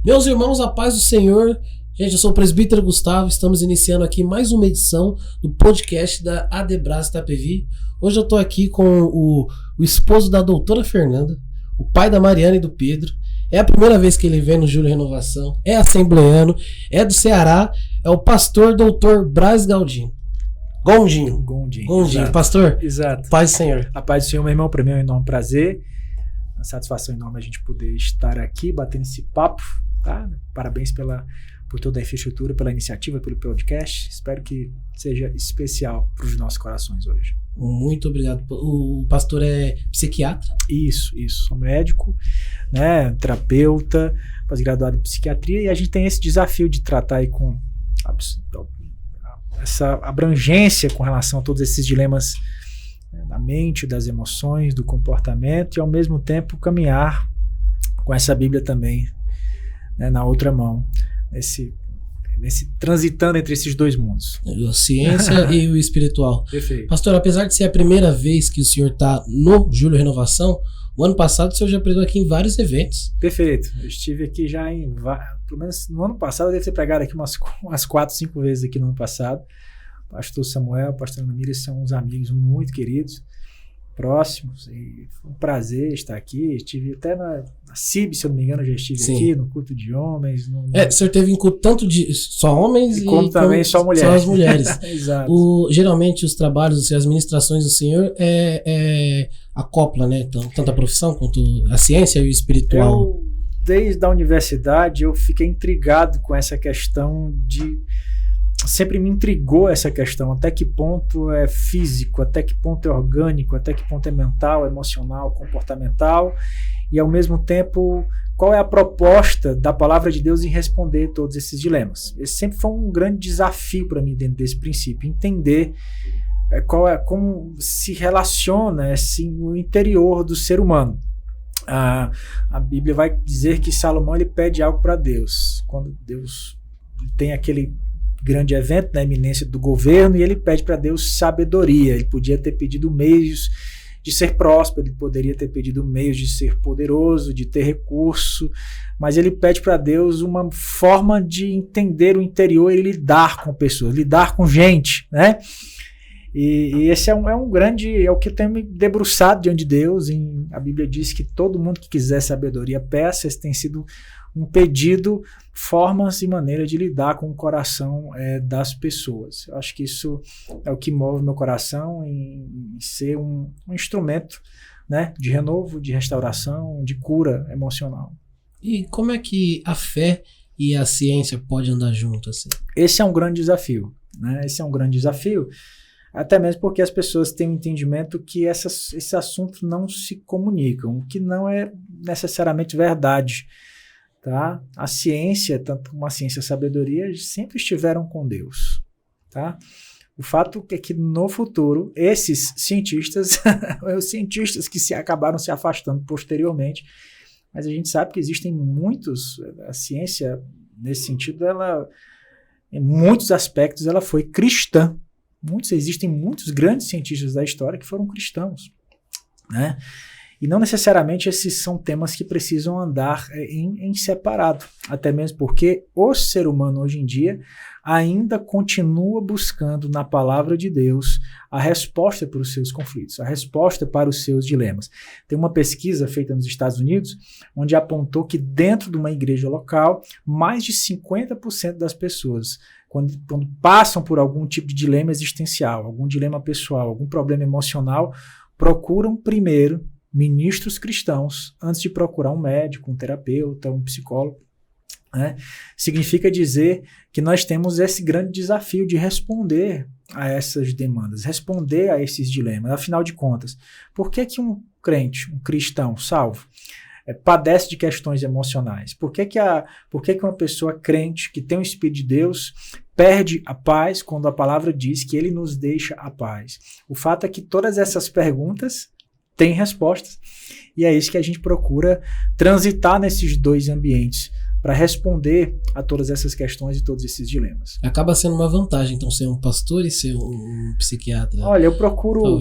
Meus irmãos, a paz do Senhor. Gente, eu sou o presbítero Gustavo. Estamos iniciando aqui mais uma edição do podcast da Adebras Itapevi. Hoje eu tô aqui com o esposo da doutora Fernanda, o pai da Mariana e do Pedro. É a primeira vez que ele vem no Júlio Renovação. É assembleano, é do Ceará. É o pastor doutor Braz Galdino. Gondinho, pastor. Exato. Paz do Senhor. A paz do Senhor, meu irmão, para mim é um enorme prazer. Uma satisfação enorme a gente poder estar aqui, batendo esse papo, tá? Parabéns por toda a infraestrutura, pela iniciativa, pelo podcast. Espero que seja especial para os nossos corações hoje. Muito obrigado. O pastor é psiquiatra? Isso. Sou médico, né? Terapeuta, pós-graduado em psiquiatria, e a gente tem esse desafio de tratar aí com essa abrangência com relação a todos esses dilemas, né, da mente, das emoções, do comportamento, e ao mesmo tempo caminhar com essa Bíblia também, né, na outra mão, nesse transitando entre esses dois mundos. A ciência e o espiritual. Perfeito. Pastor, apesar de ser a primeira vez que o senhor está no Júlio Renovação, o ano passado o senhor já pregou aqui em vários eventos. Perfeito. Eu estive aqui já pelo menos no ano passado, eu devo ter pregado aqui umas 4, 5 vezes aqui no ano passado. O pastor Samuel, o pastor Ana Mira são uns amigos muito queridos, próximos, e foi um prazer estar aqui. Estive até na CIB, se eu não me engano, eu já estive Sim. aqui, no culto de homens. O senhor teve em culto tanto de só homens e como também só mulheres. Só as mulheres. Exato. Geralmente os trabalhos, as ministrações do senhor acopla, né? Tanto a profissão quanto a ciência e o espiritual. Desde a universidade, eu fiquei intrigado com essa questão sempre me intrigou essa questão, até que ponto é físico, até que ponto é orgânico, até que ponto é mental, emocional, comportamental, e ao mesmo tempo, qual é a proposta da palavra de Deus em responder todos esses dilemas. Esse sempre foi um grande desafio para mim dentro desse princípio, entender como se relaciona o interior do ser humano. A Bíblia vai dizer que Salomão ele pede algo para Deus, quando Deus tem aquele grande evento na eminência do governo, e ele pede para Deus sabedoria. Ele podia ter pedido meios de ser próspero, ele poderia ter pedido meios de ser poderoso, de ter recurso, mas ele pede para Deus uma forma de entender o interior e lidar com pessoas, lidar com gente, né? E esse é um grande, é o que eu tenho me debruçado diante de Deus. A Bíblia diz que todo mundo que quiser sabedoria peça. Esse tem sido um pedido, formas e maneiras de lidar com o coração das pessoas. Eu acho que isso é o que move meu coração em ser um instrumento, né, de renovo, de restauração, de cura emocional. E como é que a fé e a ciência podem andar juntas assim? Esse é um grande desafio, né? Esse é um grande desafio, até mesmo porque as pessoas têm um entendimento que esses assuntos não se comunicam, o que não é necessariamente verdade. Tá? A ciência, tanto como a ciência e a sabedoria, sempre estiveram com Deus. Tá? O fato é que no futuro, esses cientistas, os cientistas que acabaram se afastando posteriormente, mas a gente sabe que existem a ciência, nesse sentido, em muitos aspectos, ela foi cristã. Existem muitos grandes cientistas da história que foram cristãos, né? E não necessariamente esses são temas que precisam andar em separado, até mesmo porque o ser humano hoje em dia ainda continua buscando na palavra de Deus a resposta para os seus conflitos, a resposta para os seus dilemas. Tem uma pesquisa feita nos Estados Unidos, onde apontou que dentro de uma igreja local, mais de 50% das pessoas, quando passam por algum tipo de dilema existencial, algum dilema pessoal, algum problema emocional, procuram primeiro ministros cristãos antes de procurar um médico, um terapeuta, um psicólogo, né? Significa dizer que nós temos esse grande desafio de responder a essas demandas, responder a esses dilemas. Afinal de contas, por que um crente, um cristão salvo, padece de questões emocionais? Por que uma pessoa crente que tem o Espírito de Deus perde a paz quando a palavra diz que ele nos deixa a paz? O fato é que todas essas perguntas têm respostas, e é isso que a gente procura transitar nesses dois ambientes para responder a todas essas questões e todos esses dilemas. Acaba sendo uma vantagem, então, ser um pastor e ser um psiquiatra. Olha, eu procuro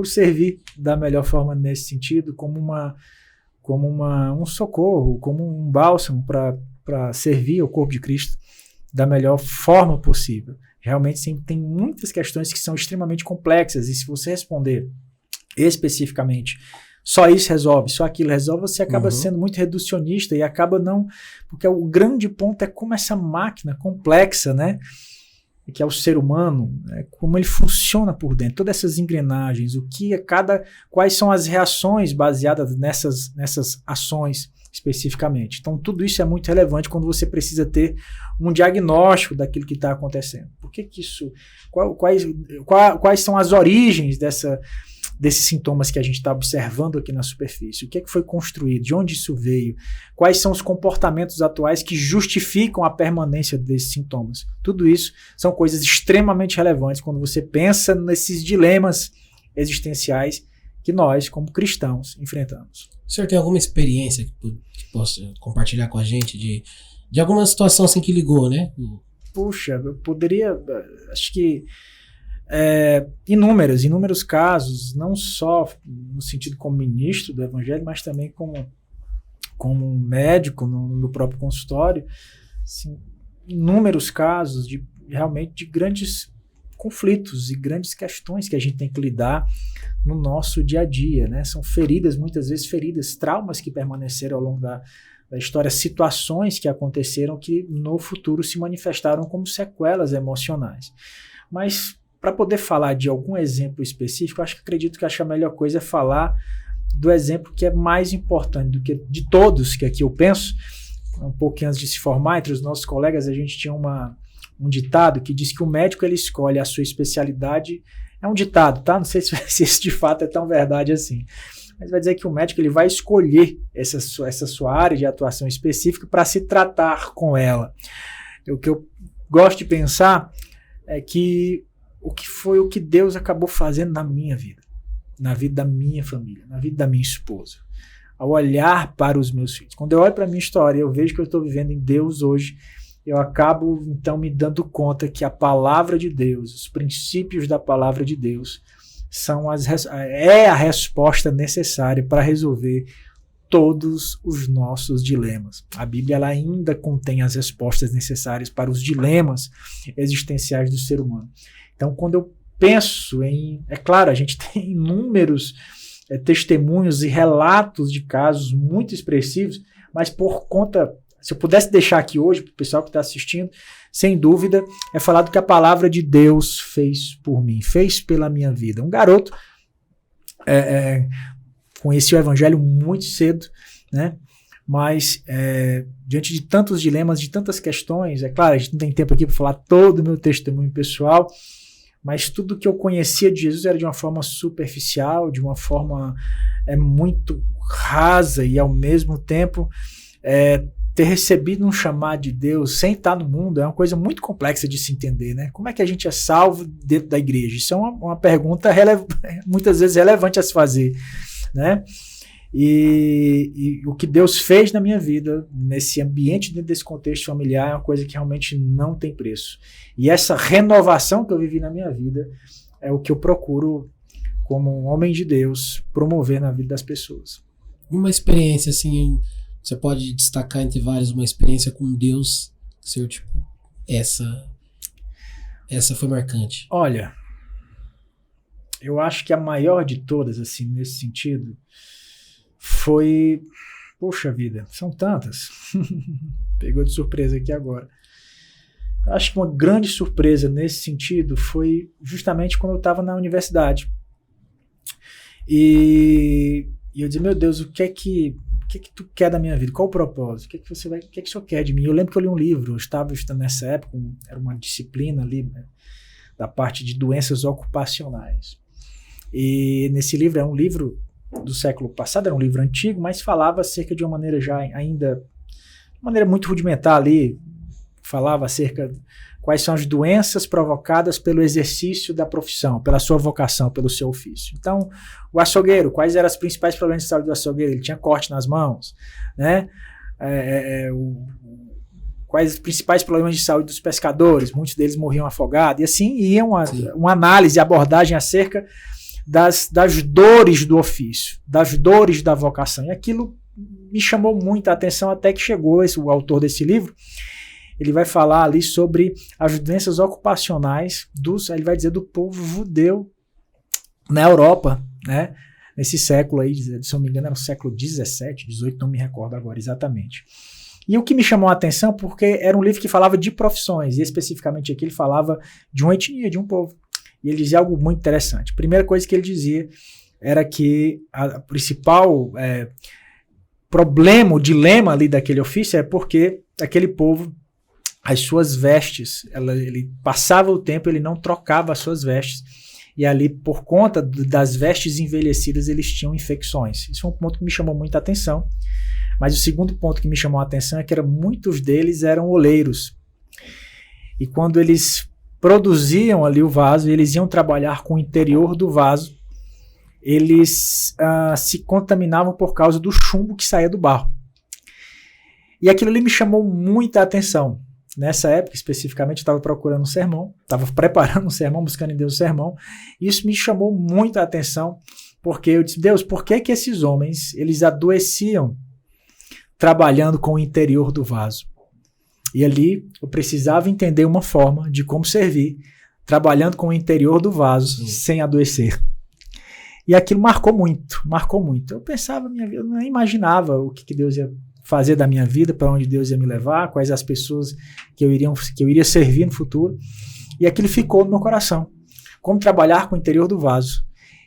servir da melhor forma nesse sentido, como como um socorro, como um bálsamo para servir ao corpo de Cristo da melhor forma possível. Realmente sempre tem muitas questões que são extremamente complexas, e se você responder especificamente só isso resolve, só aquilo resolve, você acaba sendo muito reducionista e acaba não... Porque o grande ponto é como essa máquina complexa, né, que é o ser humano, né, como ele funciona por dentro, todas essas engrenagens, quais são as reações baseadas nessas ações especificamente. Então tudo isso é muito relevante quando você precisa ter um diagnóstico daquilo que está acontecendo. Por que isso? Quais são as origens desses sintomas que a gente está observando aqui na superfície? O que foi construído? De onde isso veio? Quais são os comportamentos atuais que justificam a permanência desses sintomas? Tudo isso são coisas extremamente relevantes quando você pensa nesses dilemas existenciais que nós, como cristãos, enfrentamos. O senhor tem alguma experiência que possa compartilhar com a gente de alguma situação assim que ligou, né? Puxa, eu poderia... Acho que inúmeros casos, não só no sentido como ministro do Evangelho, mas também como médico no próprio consultório, assim, inúmeros casos realmente de grandes conflitos e grandes questões que a gente tem que lidar no nosso dia a dia, né? São feridas, muitas vezes feridas, traumas que permaneceram ao longo da história, situações que aconteceram que no futuro se manifestaram como sequelas emocionais. Mas para poder falar de algum exemplo específico, acredito que a melhor coisa é falar do exemplo que é mais importante do que de todos que aqui eu penso. Um pouquinho antes de se formar, entre os nossos colegas, a gente tinha um ditado que diz que o médico ele escolhe a sua especialidade. É um ditado, tá? Não sei se isso de fato é tão verdade assim. Mas vai dizer que o médico ele vai escolher essa sua área de atuação específica para se tratar com ela. O que eu gosto de pensar é que o que Deus acabou fazendo na minha vida, na vida da minha família, na vida da minha esposa, ao olhar para os meus filhos. Quando eu olho para a minha história, eu vejo que eu estou vivendo em Deus hoje, eu acabo então me dando conta que a palavra de Deus, os princípios da palavra de Deus, é a resposta necessária para resolver todos os nossos dilemas. A Bíblia ela ainda contém as respostas necessárias para os dilemas existenciais do ser humano. Então, quando eu penso em... É claro, a gente tem inúmeros testemunhos e relatos de casos muito expressivos, mas por conta... Se eu pudesse deixar aqui hoje, para o pessoal que está assistindo, sem dúvida, é falar do que a palavra de Deus fez por mim, fez pela minha vida. Um garoto conheci o Evangelho muito cedo, né? Mas diante de tantos dilemas, de tantas questões, é claro, a gente não tem tempo aqui para falar todo o meu testemunho pessoal, mas tudo que eu conhecia de Jesus era de uma forma superficial, de uma forma muito rasa e ao mesmo tempo ter recebido um chamado de Deus sem estar no mundo é uma coisa muito complexa de se entender, né? Como é que a gente é salvo dentro da igreja? Isso é uma pergunta muitas vezes relevante a se fazer, né? E o que Deus fez na minha vida, nesse ambiente, dentro desse contexto familiar, é uma coisa que realmente não tem preço. E essa renovação que eu vivi na minha vida é o que eu procuro, como um homem de Deus, promover na vida das pessoas. Uma experiência assim... Você pode destacar entre várias uma experiência com Deus, seu tipo, essa foi marcante. Olha, eu acho que a maior de todas, assim, nesse sentido, foi... Poxa vida, são tantas. Pegou de surpresa aqui agora. Eu acho que uma grande surpresa nesse sentido foi justamente quando eu estava na universidade. E eu disse, meu Deus, o que é que tu quer da minha vida? Qual o propósito? O que o senhor quer de mim? Eu lembro que eu li um livro, eu estava estudando nessa época, era uma disciplina ali, né, da parte de doenças ocupacionais. E nesse livro, é um livro do século passado, era um livro antigo, mas falava acerca de uma maneira já ainda, de maneira muito rudimentar ali, falava acerca quais são as doenças provocadas pelo exercício da profissão, pela sua vocação, pelo seu ofício. Então, o açougueiro, quais eram os principais problemas de saúde do açougueiro? Ele tinha corte nas mãos, né? Quais os principais problemas de saúde dos pescadores? Muitos deles morriam afogados, e assim ia uma análise, abordagem acerca das dores do ofício, das dores da vocação. E aquilo me chamou muito a atenção até que chegou o autor desse livro. Ele vai falar ali sobre as doenças ocupacionais ele vai dizer do povo judeu na Europa, né? Nesse século aí, se eu não me engano, era o século 17, 18, não me recordo agora exatamente. E o que me chamou a atenção, porque era um livro que falava de profissões, e especificamente aqui ele falava de uma etnia, de um povo. E ele dizia algo muito interessante. A primeira coisa que ele dizia era que a principal problema, o dilema ali daquele ofício é porque aquele povo, as suas vestes, ele passava o tempo, ele não trocava as suas vestes, e ali, por conta das vestes envelhecidas, eles tinham infecções. Isso foi um ponto que me chamou muita atenção. Mas o segundo ponto que me chamou a atenção é que muitos deles eram oleiros. E quando eles produziam ali o vaso, eles iam trabalhar com o interior do vaso, eles se contaminavam por causa do chumbo que saía do barro. E aquilo ali me chamou muita atenção. Nessa época, especificamente, eu estava procurando um sermão, estava preparando um sermão, buscando em Deus um sermão, e isso me chamou muita atenção, porque eu disse, Deus, por que esses homens, eles adoeciam trabalhando com o interior do vaso? E ali, eu precisava entender uma forma de como servir, trabalhando com o interior do vaso, sem adoecer. E aquilo marcou muito, marcou muito. Eu pensava, eu não imaginava o que Deus ia fazer da minha vida, para onde Deus ia me levar, quais as pessoas que eu iria servir no futuro. E aquilo ficou no meu coração. Como trabalhar com o interior do vaso.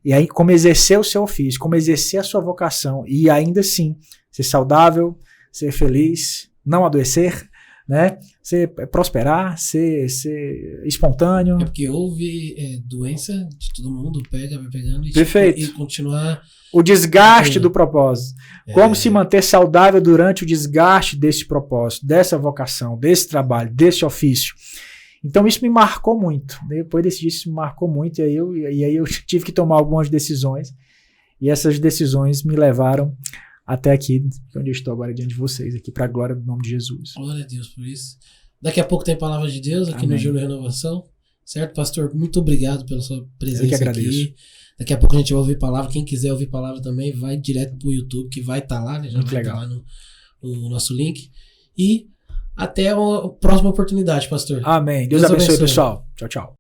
E aí, como exercer o seu ofício, como exercer a sua vocação. E ainda assim, ser saudável, ser feliz, não adoecer, né? Prosperar, ser espontâneo. É porque houve doença de todo mundo, vai pegando e continuar. O desgaste do propósito. Como se manter saudável durante o desgaste desse propósito, dessa vocação, desse trabalho, desse ofício. Então isso me marcou muito. Depois desse dia isso me marcou muito, e aí eu tive que tomar algumas decisões, e essas decisões me levaram até aqui, onde eu estou agora diante de vocês, aqui para a glória do nome de Jesus. Glória a Deus por isso. Daqui a pouco tem Palavra de Deus aqui no Júlio Renovação, certo? Pastor, muito obrigado pela sua presença aqui. Eu que agradeço. Aqui. Daqui a pouco a gente vai ouvir palavra. Quem quiser ouvir palavra também, vai direto pro YouTube, que vai estar lá, né? Já muito vai estar lá no nosso link. E até a próxima oportunidade, pastor. Amém. Deus abençoe, pessoal. Tchau, tchau.